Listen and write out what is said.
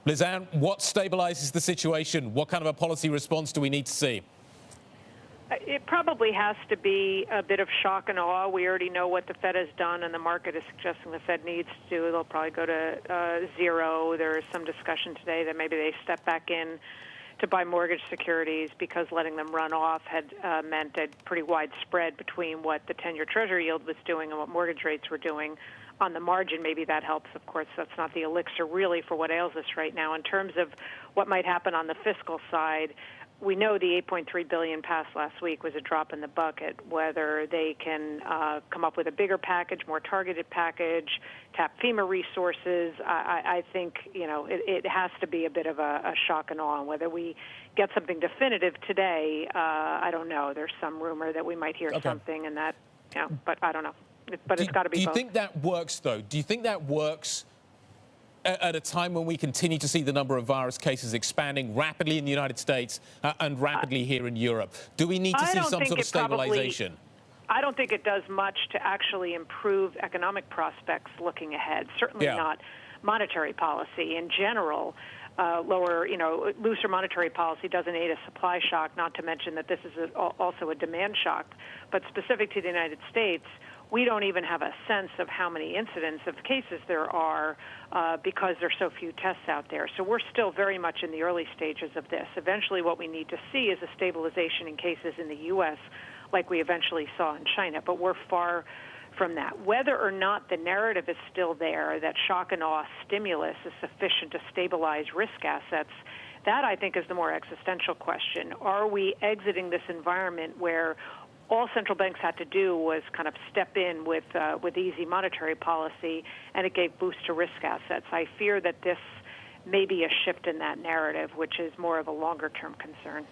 Lizanne, what stabilizes the situation? What kind of a policy response do we need to see? It probably has to be a bit of shock and awe. We already know what the Fed has done, and the market is suggesting the Fed needs to do. They'll probably go to zero. There is some discussion today that maybe they step back in to buy mortgage securities because letting them run off had meant a pretty wide spread between what the 10-year Treasury yield was doing and what mortgage rates were doing. On the margin, maybe that helps. Of course, that's not the elixir really for what ails us right now. In terms of what might happen on the fiscal side, we know the $8.3 billion passed last week was a drop in the bucket. Whether they can come up with a bigger package, more targeted package, tap FEMA resources, I think it has to be a bit of a shock and awe. And whether we get something definitive today, I don't know. There's some rumor that we might hear something, and that, but I don't know. But it's got to be both. Do you think that works, though? Do you think that works at a time when we continue to see the number of virus cases expanding rapidly in the United States and rapidly here in Europe? Do we need to see some sort of stabilization? I don't think it does much to actually improve economic prospects looking ahead. Certainly not monetary policy. In general, looser monetary policy doesn't aid a supply shock, not to mention that this is also a demand shock. But specific to the United States, we don't even have a sense of how many incidents of cases there are because there are so few tests out there. So we're still very much in the early stages of this. Eventually what we need to see is a stabilization in cases in the U.S. like we eventually saw in China, but we're far from that. Whether or not the narrative is still there, that shock and awe stimulus is sufficient to stabilize risk assets, that I think is the more existential question. Are we exiting this environment where all central banks had to do was kind of step in with easy monetary policy, and it gave boost to risk assets? I fear that this may be a shift in that narrative, which is more of a longer-term concern.